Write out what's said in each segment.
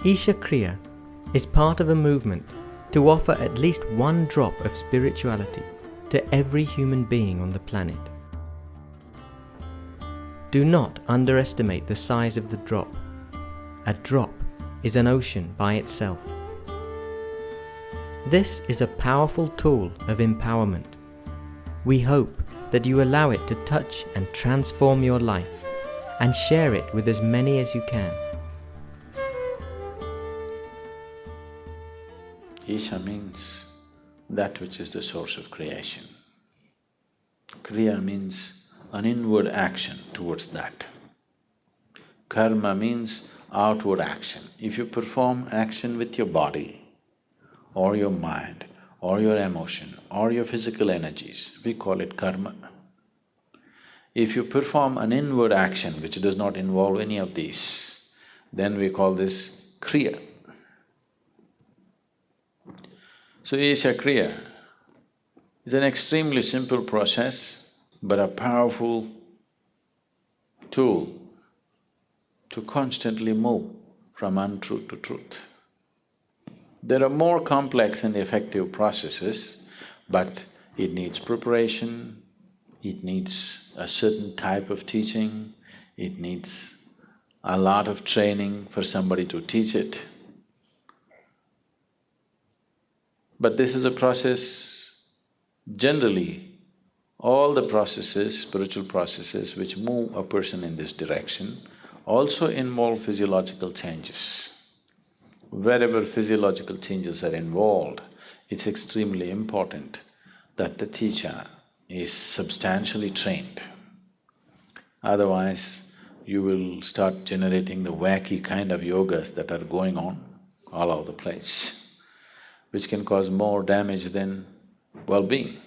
Isha Kriya is part of a movement to offer at least one drop of spirituality to every human being on the planet. Do not underestimate the size of the drop. A drop is an ocean by itself. This is a powerful tool of empowerment. We hope that you allow it to touch and transform your life and share it with as many as you can. Isha means that which is the source of creation. Kriya means an inward action towards that. Karma means outward action. If you perform action with your body, or your mind, or your emotion, or your physical energies, we call it karma. If you perform an inward action which does not involve any of these, then we call this kriya. So Isha Kriya is an extremely simple process, but a powerful tool to constantly move from untruth to truth. There are more complex and effective processes, but it needs preparation, it needs a certain type of teaching, it needs a lot of training for somebody to teach it. But this is a process, generally, all the processes, spiritual processes which move a person in this direction also involve physiological changes. Wherever physiological changes are involved, it's extremely important that the teacher is substantially trained. Otherwise, you will start generating the wacky kind of yogas that are going on all over the place, which can cause more damage than well-being.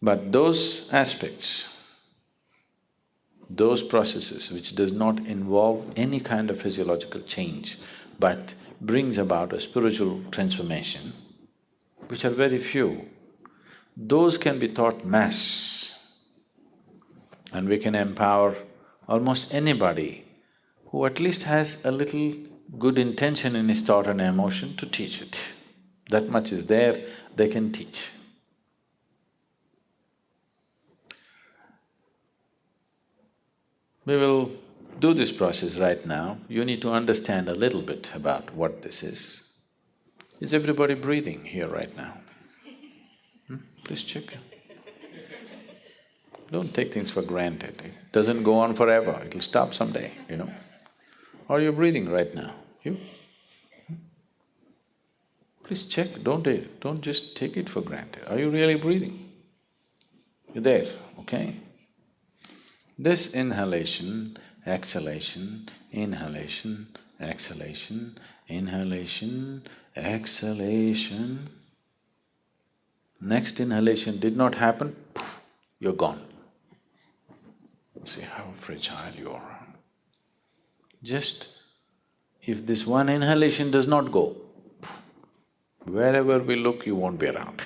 But those aspects, those processes which does not involve any kind of physiological change but brings about a spiritual transformation, which are very few, those can be taught mass. And we can empower almost anybody who at least has a little good intention in his thought and emotion to teach it. That much is there, they can teach. We will do this process right now. You need to understand a little bit about what this is. Is everybody breathing here right now? Please check. Don't take things for granted. It doesn't go on forever, it'll stop someday, you know. Are you breathing right now? You? Please check, don't just take it for granted. Are you really breathing? You're there, okay? This inhalation, exhalation, inhalation, exhalation, inhalation, exhalation. Next inhalation did not happen, you're gone. See how fragile you are. Just if this one inhalation does not go, wherever we look, you won't be around.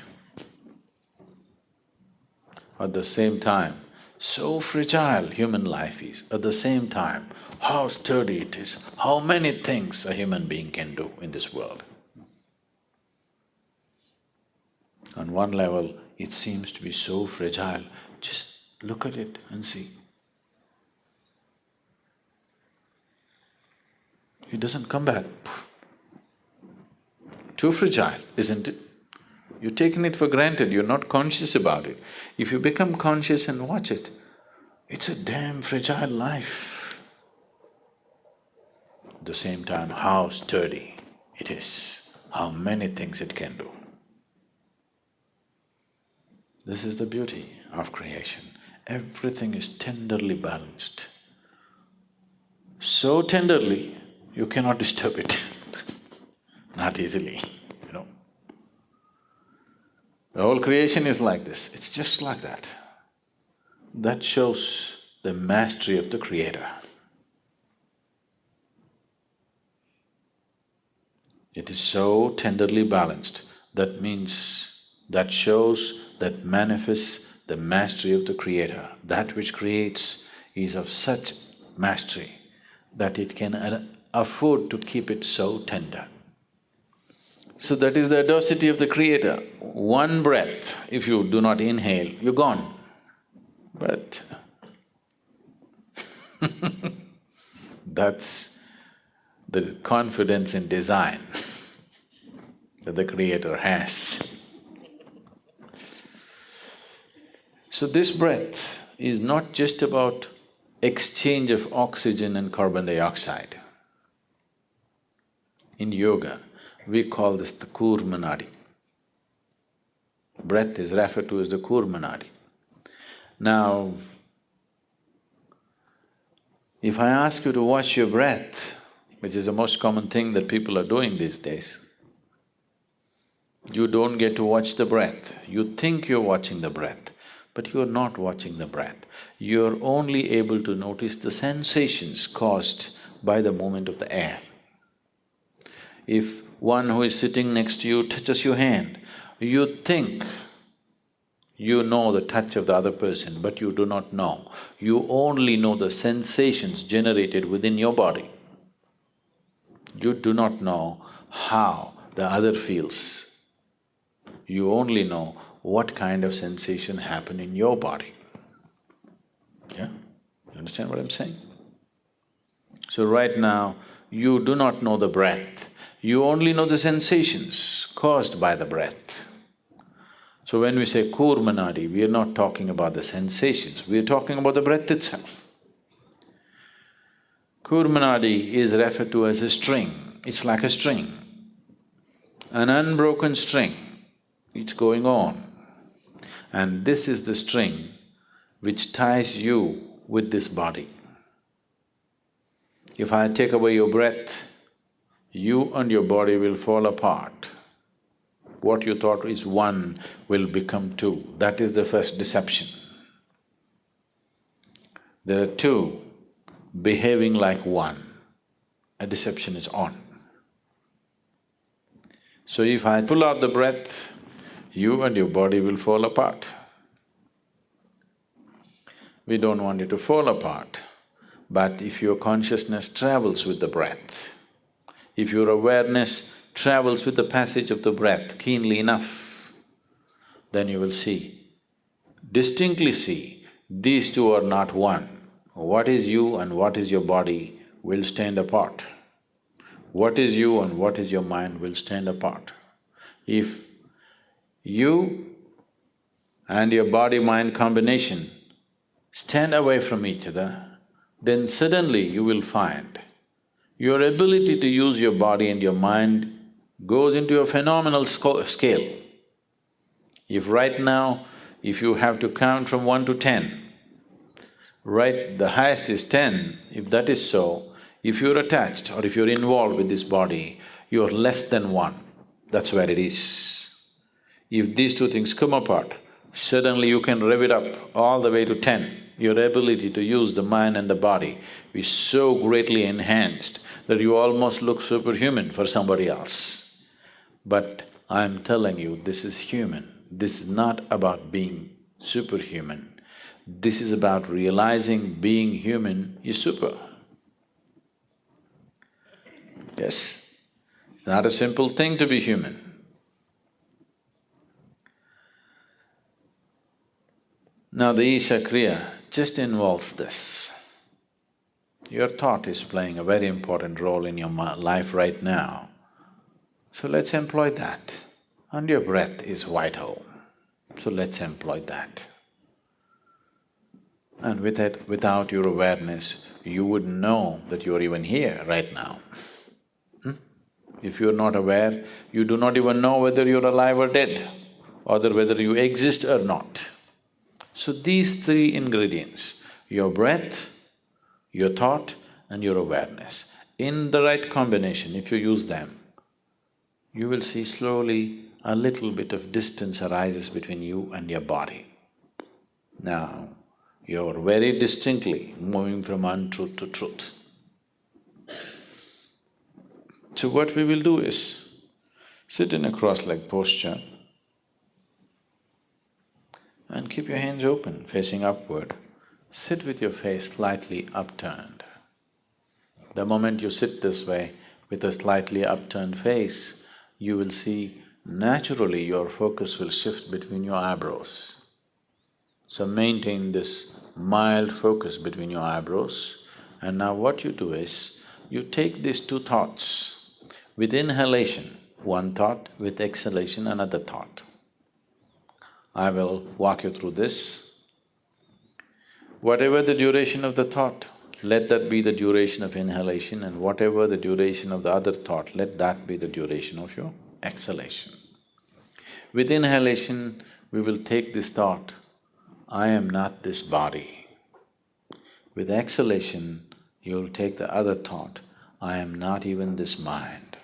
At the same time, so fragile human life is, at the same time, how sturdy it is, how many things a human being can do in this world. On one level, it seems to be so fragile, just look at it and see. It doesn't come back. Too fragile, isn't it? You're taking it for granted, you're not conscious about it. If you become conscious and watch it, it's a damn fragile life. At the same time, how sturdy it is, how many things it can do. This is the beauty of creation. Everything is tenderly balanced. So tenderly, you cannot disturb it not easily, you know. The whole creation is like this, it's just like that. That shows the mastery of the Creator. It is so tenderly balanced, that means, that shows, that manifests the mastery of the Creator. That which creates is of such mastery that it can afford to keep it so tender. So that is the audacity of the Creator. One breath, if you do not inhale, you're gone. But that's the confidence in design that the Creator has. So this breath is not just about exchange of oxygen and carbon dioxide. In yoga, we call this the Kurmanadi. Breath is referred to as the Kurmanadi. Now, if I ask you to watch your breath, which is the most common thing that people are doing these days, you don't get to watch the breath. You think you're watching the breath, but you're not watching the breath. You're only able to notice the sensations caused by the movement of the air. If one who is sitting next to you touches your hand, you think you know the touch of the other person, but you do not know. You only know the sensations generated within your body. You do not know how the other feels. You only know what kind of sensation happened in your body. Yeah? You understand what I'm saying? So right now, you do not know the breath, you only know the sensations caused by the breath. So when we say Kurmanadi, we are not talking about the sensations, we are talking about the breath itself. Kurmanadi is referred to as a string, it's like a string, an unbroken string, it's going on. And this is the string which ties you with this body. If I take away your breath, you and your body will fall apart. What you thought is one will become two, that is the first deception. There are two behaving like one, a deception is on. So if I pull out the breath, you and your body will fall apart. We don't want it to fall apart, but if your consciousness travels with the breath, if your awareness travels with the passage of the breath keenly enough, then you will see, distinctly see, these two are not one. What is you and what is your body will stand apart. What is you and what is your mind will stand apart. If you and your body-mind combination stand away from each other, then suddenly you will find your ability to use your body and your mind goes into a phenomenal scale. If right now, if you have to count from 1 to 10, right, the highest is 10, if that is so, if you're attached or if you're involved with this body, you're less than 1, that's where it is. If these two things come apart, suddenly you can rev it up all the way to 10. Your ability to use the mind and the body is so greatly enhanced that you almost look superhuman for somebody else. But I'm telling you, this is human. This is not about being superhuman. This is about realizing being human is super. Yes, it's not a simple thing to be human. Now the Isha Kriya just involves this. Your thought is playing a very important role in your life right now. So let's employ that. And your breath is vital, so let's employ that. And with it, without your awareness, you wouldn't know that you're even here right now. If you're not aware, you do not even know whether you're alive or dead, or whether you exist or not. So these three ingredients, your breath, your thought and your awareness, in the right combination, if you use them, you will see slowly a little bit of distance arises between you and your body. Now, you're very distinctly moving from untruth to truth. So what we will do is, sit in a cross-legged posture and keep your hands open, facing upward. Sit with your face slightly upturned. The moment you sit this way with a slightly upturned face, you will see naturally your focus will shift between your eyebrows. So maintain this mild focus between your eyebrows, and now what you do is, you take these two thoughts. With inhalation, one thought, with exhalation, another thought. I will walk you through this. Whatever the duration of the thought, let that be the duration of inhalation, and whatever the duration of the other thought, let that be the duration of your exhalation. With inhalation, we will take this thought, I am not this body. With exhalation, you'll take the other thought, I am not even this mind.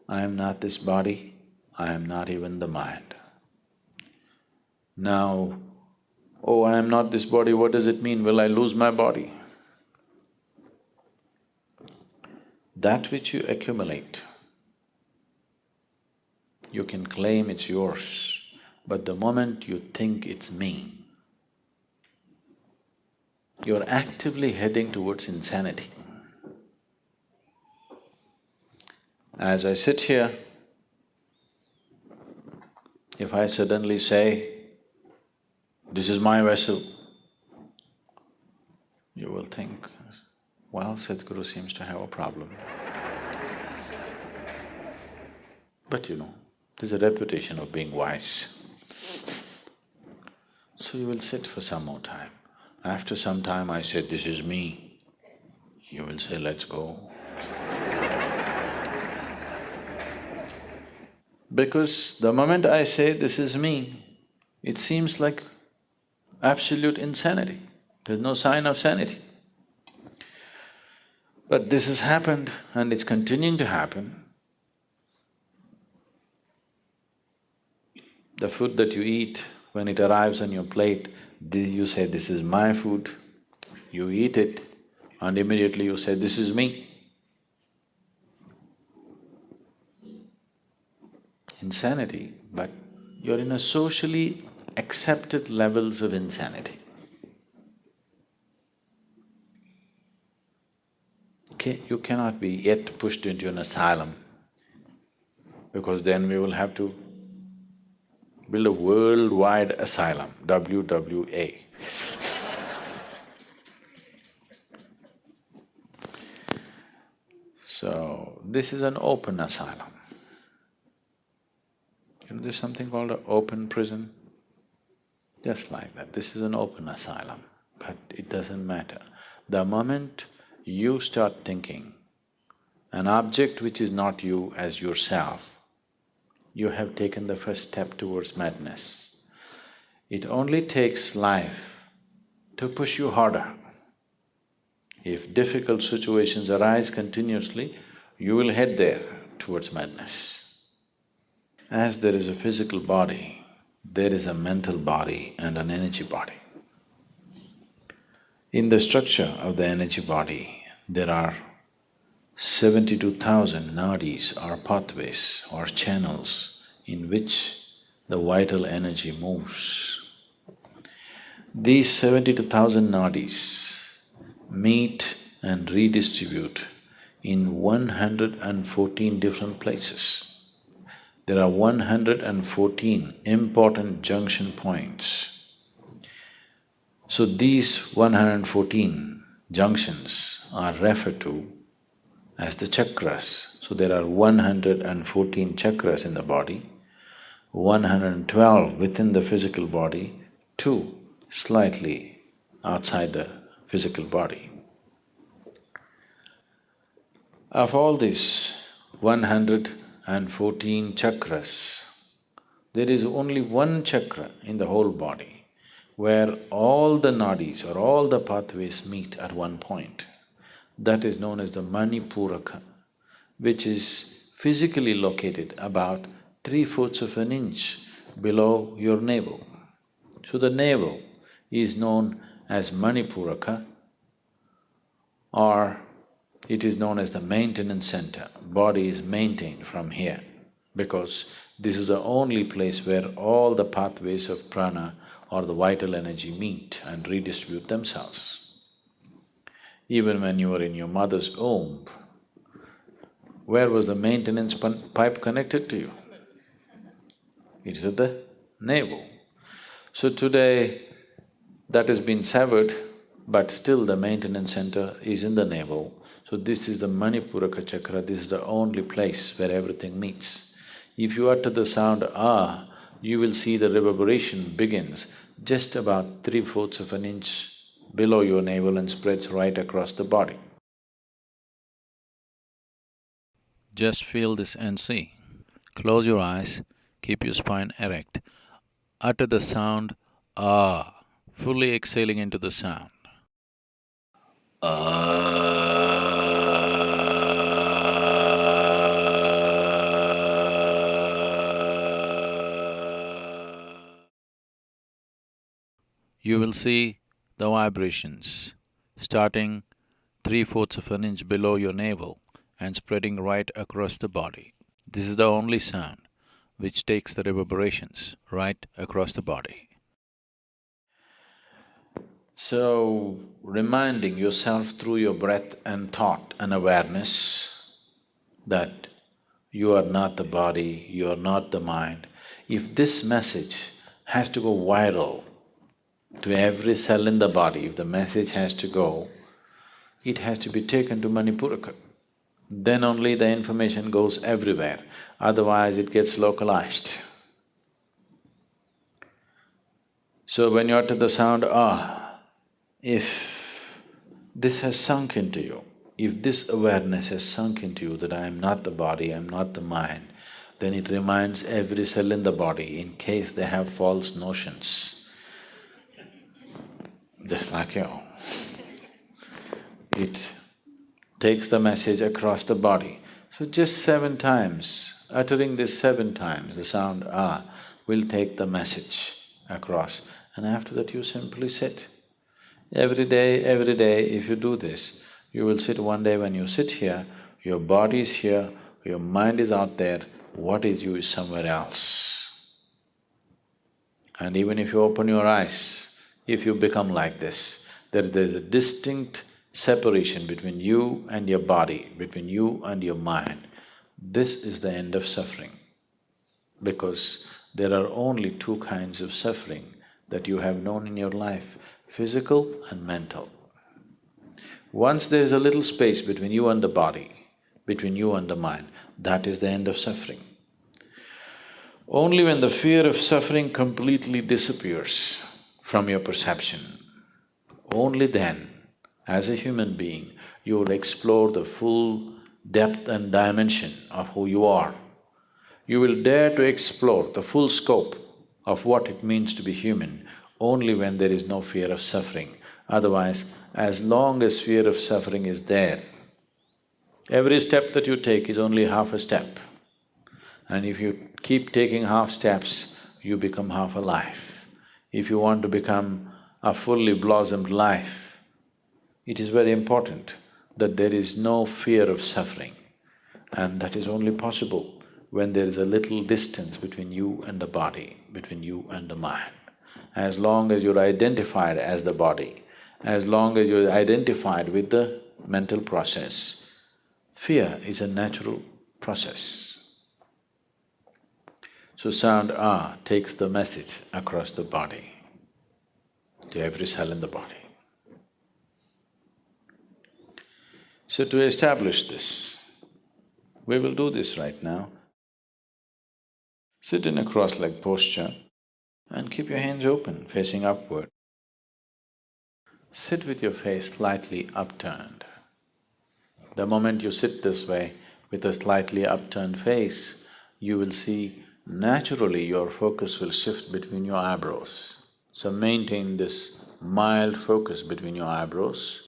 I am not this body, I am not even the mind. Now, oh, I am not this body, what does it mean? Will I lose my body? That which you accumulate, you can claim it's yours, but the moment you think it's me, you're actively heading towards insanity. As I sit here, if I suddenly say, this is my vessel, you will think, well, Sadhguru seems to have a problem. But there's a reputation of being wise. So you will sit for some more time. After some time I said, this is me, you will say, let's go. Because the moment I say, this is me, it seems like absolute insanity. There's no sign of sanity. But this has happened and it's continuing to happen. The food that you eat, when it arrives on your plate, you say, this is my food, you eat it, and immediately you say, this is me. Insanity, but you're in a socially accepted levels of insanity. Okay, you cannot be yet pushed into an asylum, because then we will have to build a worldwide asylum, WWA. So, this is an open asylum. There's something called an open prison. Just like that, this is an open asylum, but it doesn't matter. The moment you start thinking an object which is not you as yourself, you have taken the first step towards madness. It only takes life to push you harder. If difficult situations arise continuously, you will head there towards madness. As there is a physical body, there is a mental body and an energy body. In the structure of the energy body, there are 72,000 nadis or pathways or channels in which the vital energy moves. These 72,000 nadis meet and redistribute in 114 different places. There are 114 important junction points. So these 114 junctions are referred to as the chakras. So there are 114 chakras in the body, 112 within the physical body, 2 slightly outside the physical body. Of all these 114 chakras, there is only one chakra in the whole body where all the nadis or all the pathways meet at one point. That is known as the Manipuraka, which is physically located about 3/4 of an inch below your navel. So the navel is known as Manipuraka, or it is known as the maintenance center. Body is maintained from here because this is the only place where all the pathways of prana or the vital energy meet and redistribute themselves. Even when you were in your mother's womb, where was the maintenance pipe connected to you? It's at the navel. So today, that has been severed, but still the maintenance center is in the navel. So this is the Manipuraka chakra, this is the only place where everything meets. If you utter the sound ah, you will see the reverberation begins just about 3/4 of an inch below your navel and spreads right across the body. Just feel this and see. Close your eyes, keep your spine erect. Utter the sound ah, fully exhaling into the sound. You will see the vibrations starting 3/4 of an inch below your navel and spreading right across the body. This is the only sound which takes the reverberations right across the body. So, reminding yourself through your breath and thought and awareness that you are not the body, you are not the mind. If this message has to go viral to every cell in the body, if the message has to go, it has to be taken to Manipuraka. Then only the information goes everywhere, otherwise it gets localized. So when you utter the sound ah, if this has sunk into you, if this awareness has sunk into you that I am not the body, I am not the mind, then it reminds every cell in the body in case they have false notions. Just like you. It takes the message across the body. So just 7 times, uttering this 7 times, the sound ah will take the message across, and after that you simply sit. Every day, if you do this, you will sit one day when you sit here, your body is here, your mind is out there, what is you is somewhere else. And even if you open your eyes, if you become like this, there's a distinct separation between you and your body, between you and your mind. This is the end of suffering, because there are only 2 kinds of suffering that you have known in your life, physical and mental. Once there is a little space between you and the body, between you and the mind, that is the end of suffering. Only when the fear of suffering completely disappears from your perception, only then, as a human being, you will explore the full depth and dimension of who you are. You will dare to explore the full scope of what it means to be human only when there is no fear of suffering. Otherwise, as long as fear of suffering is there, every step that you take is only half a step. And if you keep taking half steps, you become half alive. If you want to become a fully blossomed life, it is very important that there is no fear of suffering. And that is only possible when there is a little distance between you and the body, between you and the mind. As long as you're identified as the body, as long as you're identified with the mental process, fear is a natural process. So sound ah takes the message across the body, to every cell in the body. So to establish this, we will do this right now. Sit in a cross-leg posture and keep your hands open, facing upward. Sit with your face slightly upturned. The moment you sit this way, with a slightly upturned face, you will see naturally your focus will shift between your eyebrows. So maintain this mild focus between your eyebrows.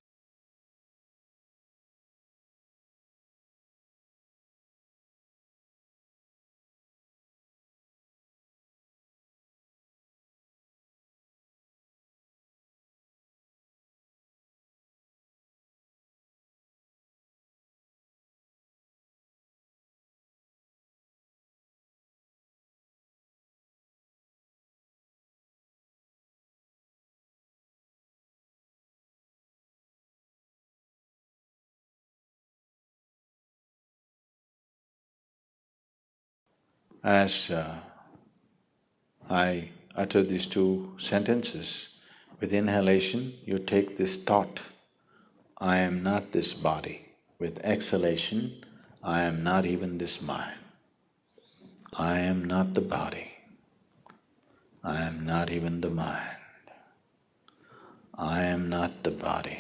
As I utter these two sentences, with inhalation you take this thought, I am not this body. With exhalation, I am not even this mind. I am not the body. I am not even the mind. I am not the body.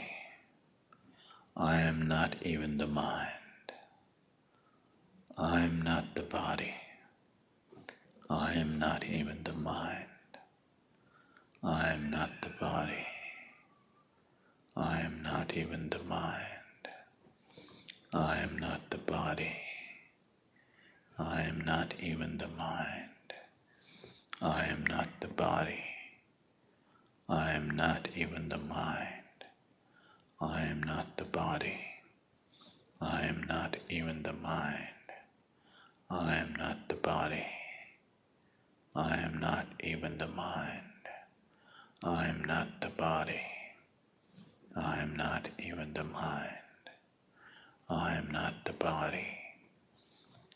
I am not even the mind. I am not the body. I am not even the mind. I am not the body. I am not even the mind. I am not the body. I am not even the mind. I am not the body. I am not even the mind. I am not the body. I am not even the mind. I am not the body. I am not even the mind. I am not the body. I am not even the mind. I am not the body.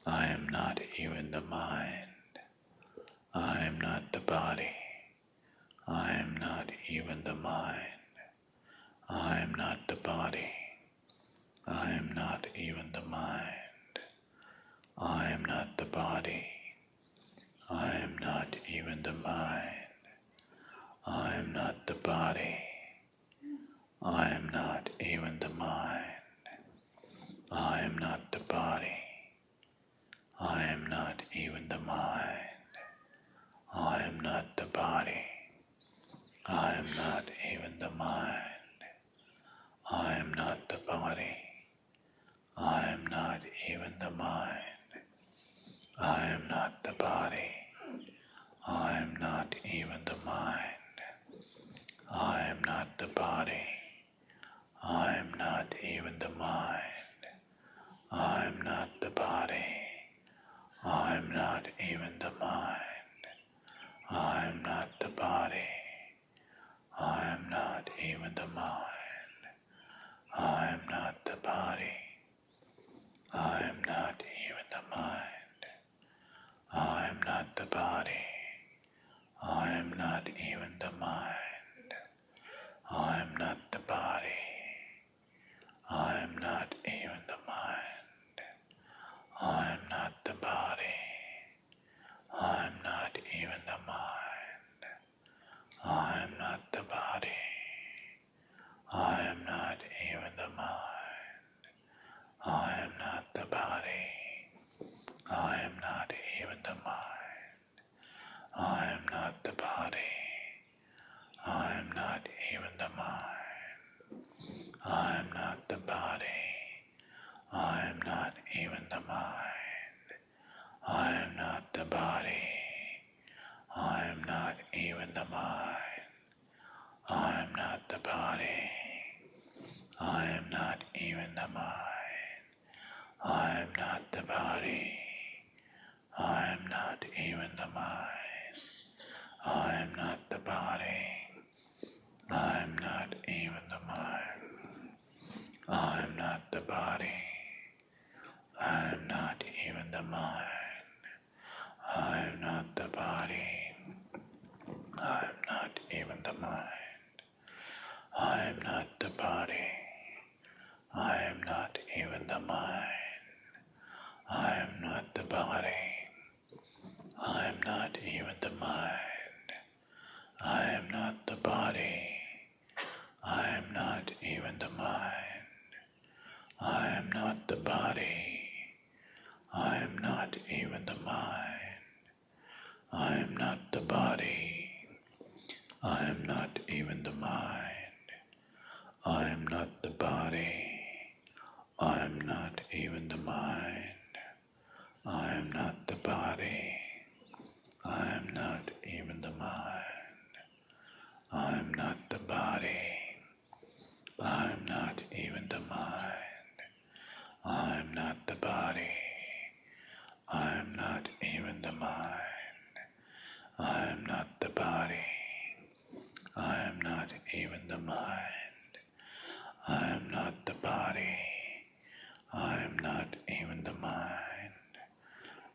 I am not even the mind. I am not the body. I am not even the mind. I am not the body. I am not even the mind. I am not the body. I am not even the mind. I am not the body. I am not even the mind. I am not the body. I am not even the mind. I am not the body. I am not even the mind. I am not the body. I am not even the mind. I am not the body. I am not even the mind. I am not the body. I am not even the mind. I am not the body. I am not even the mind. I am not the body. I am not even the mind. I am not the body. I am not even the mind. I am not the body. I am not even the mind. I am not the body. I am not even the mind. I am not the body. I am not even the mind. I am not the body. I am not even the mind. I am not the body. I am not even the mind. I am not the body. I am not even the mind. I am not the body. I am not even the mind. I am not the body. I am not even the mind. I am not the body. I am not even the mind. I am not the body. I am not even the mind. I am not the body. I am not even the mind. I am not the body. I am not even the mind. I am not the body. I am not even the mind. I am not the body. I am not even the mind. I am not the body. I am not even the mind. I am not the body. I am not even the mind. I am not the body. I am not even the mind. I am not the body. I am not even the mind. I am not the body. I am not even the mind. I am not the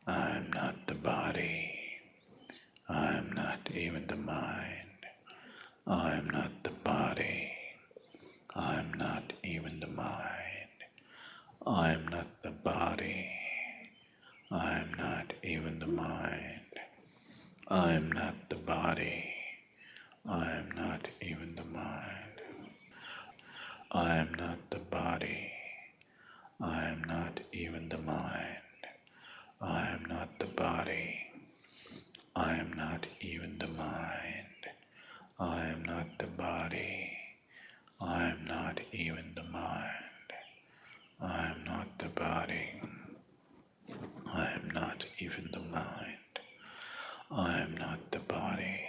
I am not the body. I am not even the mind. I am not the body. I am not even the mind. I am not the body. I am not even the mind. I am not the body. I am not even the mind. I am not the body. I am not even the mind. I am not the body. I am not even the mind. I am not the body. I am not even the mind. I am not the body. I am not even the mind. I am not the body.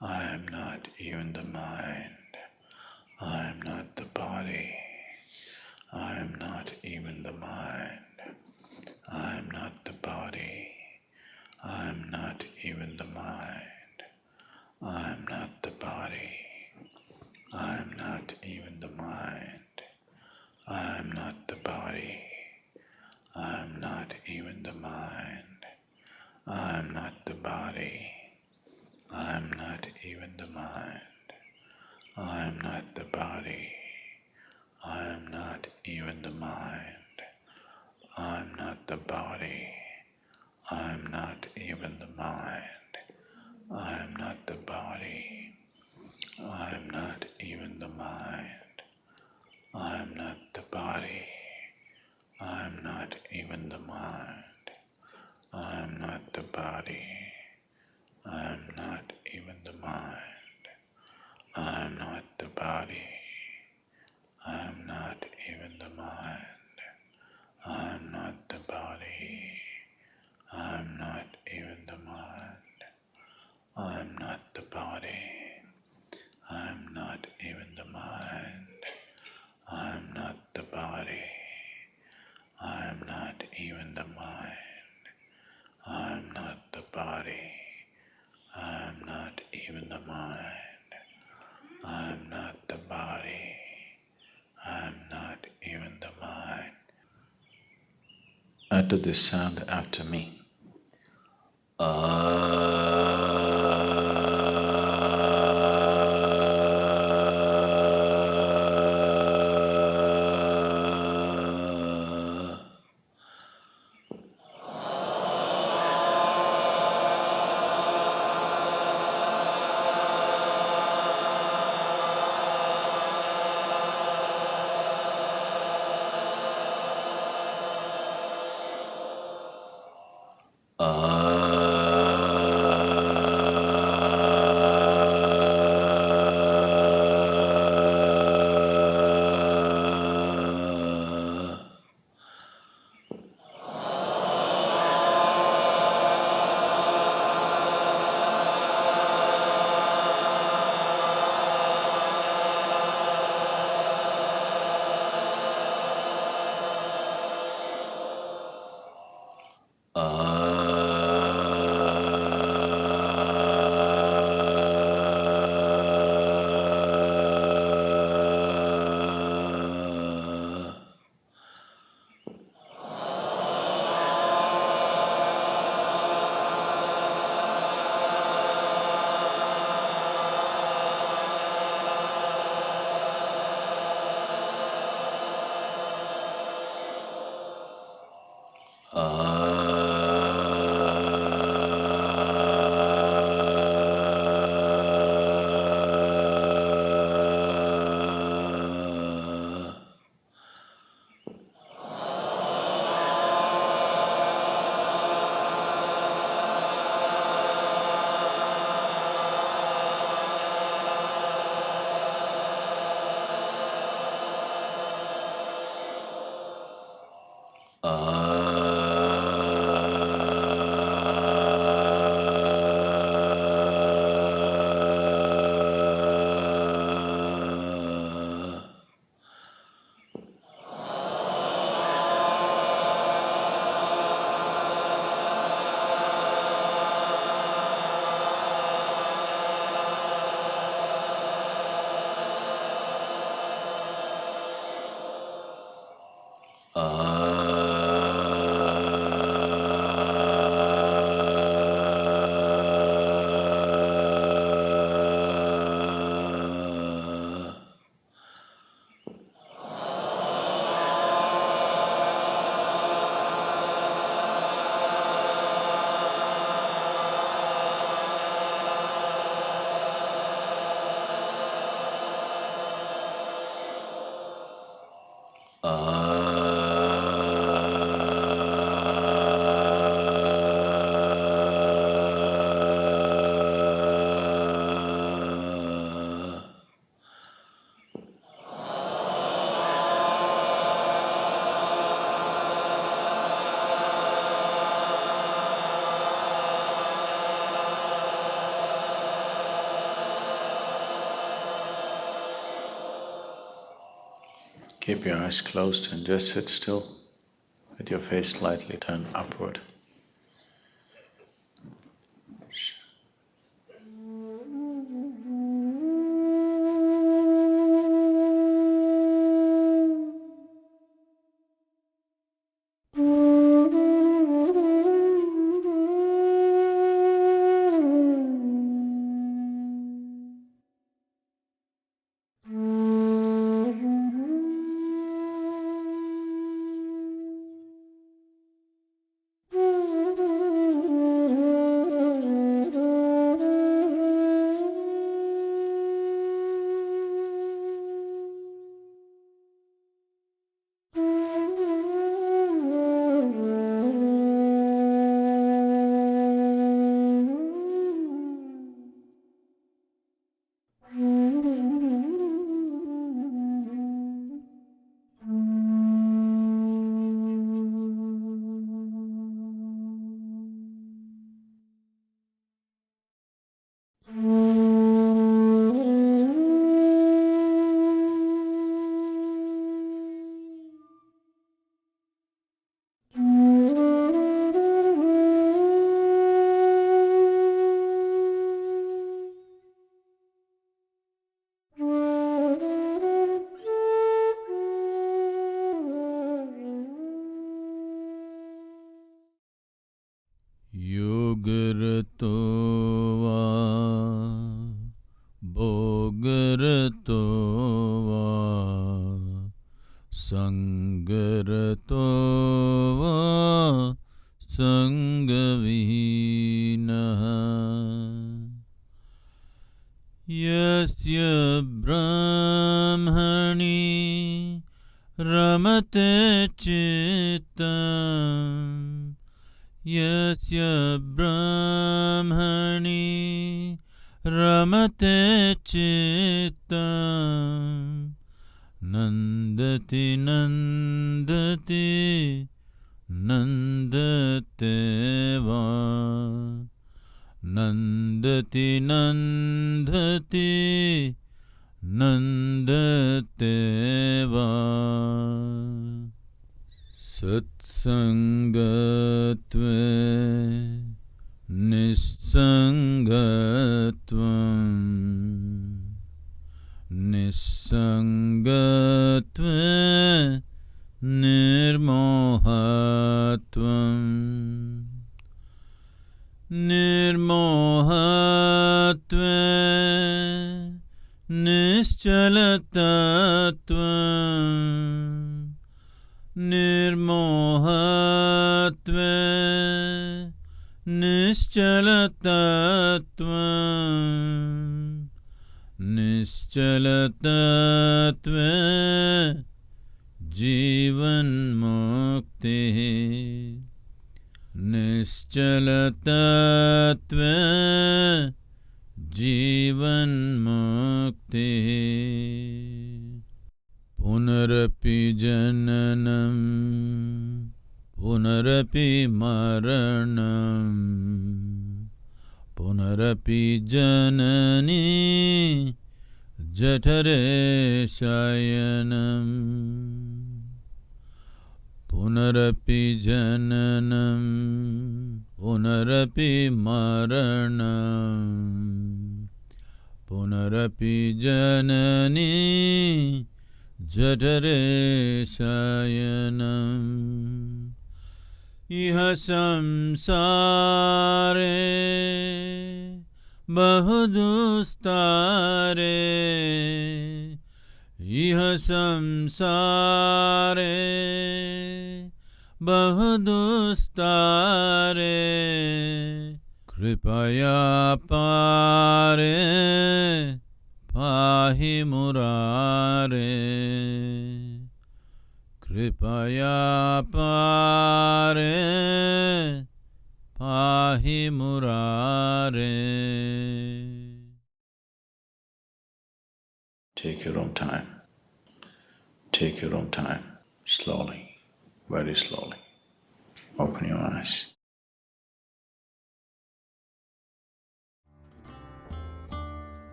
I am not even the mind. I am not the body. I am not even the mind. I am not the body. I am not even the mind. I am not the body. I am not even the mind. I am not the body. I am not even the mind. I am not the body. I am not even the mind. I am not the body. I am not even the mind. I am not the body. I am not even the mind. I am not the body. I am not even the mind. I am not the body. I am not even the mind. I am not the body. I am not even the mind. I am not the body. I am not even the mind. I am not the body. I am not even the mind. I am not the body. I am not even the mind. I am not the body. I am not even the mind. I am not the body. I am not even the mind. I am not the body. I am not even the mind. Utter this sound after me. Ah Keep your eyes closed and just sit still with your face slightly turned upward. Yogarto va, bogarato va, sangarato va, sangavihinaha. Yasya brahmani ramate chittam, Yasya brahmani ramate chittam, nandati nandati nandate va, nandati nandati nandate va. Satsangatve nissangatvam, nissangatve nirmohatvam, nirmohatve nischalatatvam, nirmohatve nischalatatvam, nischalatatve jivan mukti, nischalatatve jivan mukti. Punarapi jananam, punarapi maranam, punarapi janani jatare shayanam, punarapi jananam, punarapi maranam, punarapi janani jatare shayanam. Iha samsare bahudustare, iha samsare bahudustare, kripaya pare pahi murare, kripaya pare pahi murare. Take your own time. Take your own time. Slowly, very slowly. Open your eyes.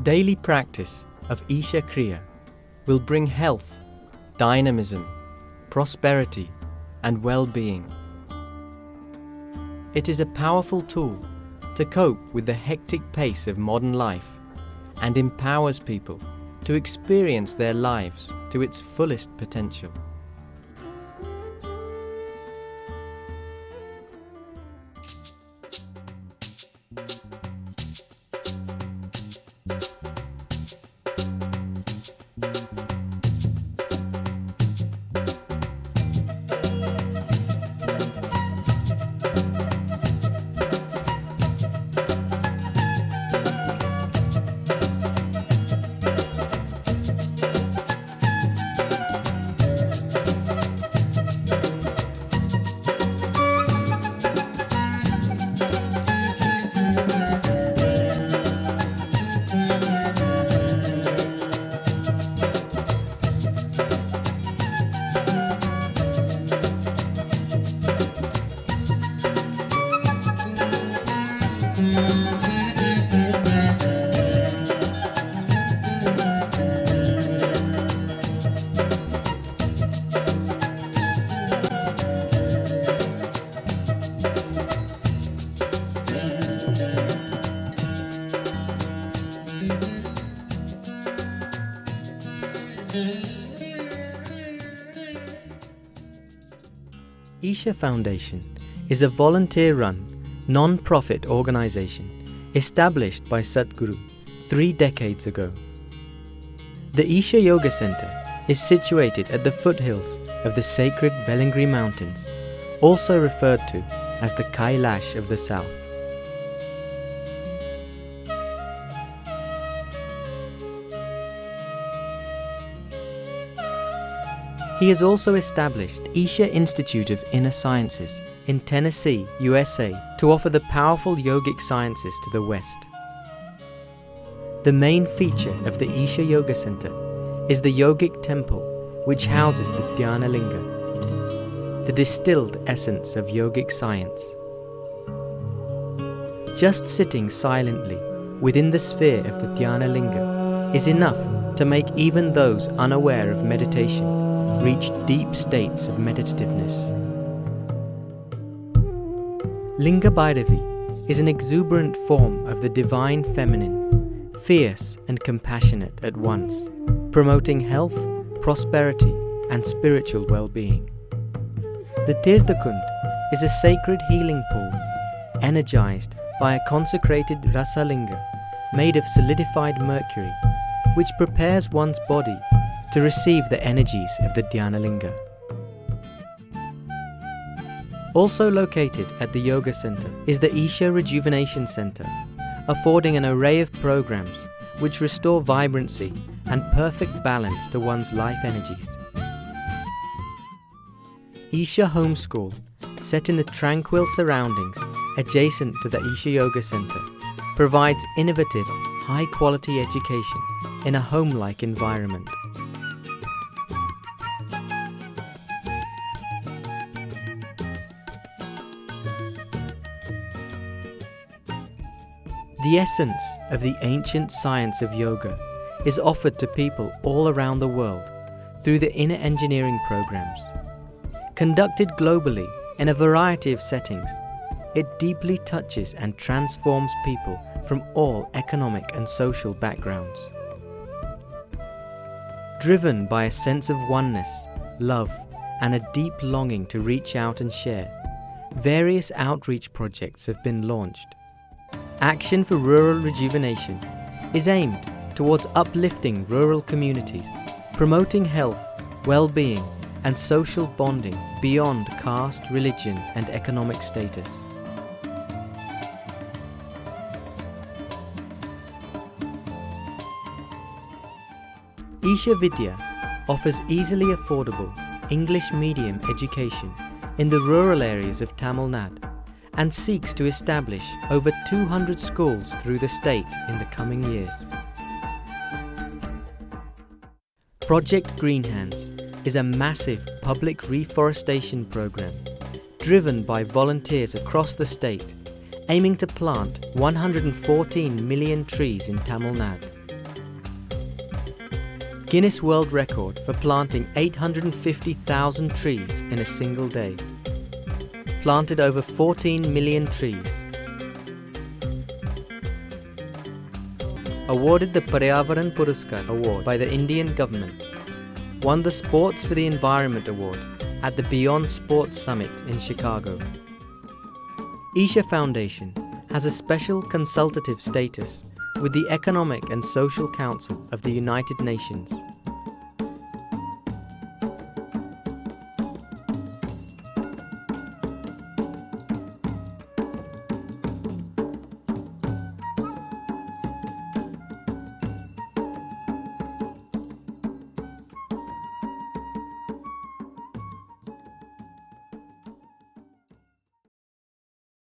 daily practice of Isha Kriya will bring health, dynamism, prosperity, and well-being. It is a powerful tool to cope with the hectic pace of modern life and empowers people to experience their lives to its fullest potential. Isha Foundation is a volunteer-run, non-profit organization established by Sadhguru 3 decades ago. The Isha Yoga Center is situated at the foothills of the sacred Velingri Mountains, also referred to as the Kailash of the South. He has also established Isha Institute of Inner Sciences in Tennessee, USA, to offer the powerful yogic sciences to the West. The main feature of the Isha Yoga Center is the yogic temple, which houses the Dhyana Linga, the distilled essence of yogic science. Just sitting silently within the sphere of the Dhyana Linga is enough to make even those unaware of meditation reach deep states of meditativeness. Linga Bhairavi is an exuberant form of the divine feminine, fierce and compassionate at once, promoting health, prosperity and spiritual well-being. The Tirthakund is a sacred healing pool, energized by a consecrated Rasalinga made of solidified mercury, which prepares one's body to receive the energies of the Dhyana Linga. Also located at the Yoga Center is the Isha Rejuvenation Center, affording an array of programs which restore vibrancy and perfect balance to one's life energies. Isha Home School, set in the tranquil surroundings adjacent to the Isha Yoga Center, provides innovative, high-quality education in a home-like environment. The essence of the ancient science of yoga is offered to people all around the world through the inner engineering programs. Conducted globally in a variety of settings, it deeply touches and transforms people from all economic and social backgrounds. Driven by a sense of oneness, love, and a deep longing to reach out and share, various outreach projects have been launched. Action for Rural Rejuvenation is aimed towards uplifting rural communities, promoting health, well-being, and social bonding beyond caste, religion, and economic status. Isha Vidya offers easily affordable English medium education in the rural areas of Tamil Nadu and seeks to establish over 200 schools through the state in the coming years. Project Green Hands is a massive public reforestation program driven by volunteers across the state, aiming to plant 114 million trees in Tamil Nadu. Guinness World Record for planting 850,000 trees in a single day. Planted over 14 million trees. Awarded the Paryavaran Puraskar Award by the Indian government. Won the Sports for the Environment Award at the Beyond Sports Summit in Chicago. Isha Foundation has a special consultative status with the Economic and Social Council of the United Nations.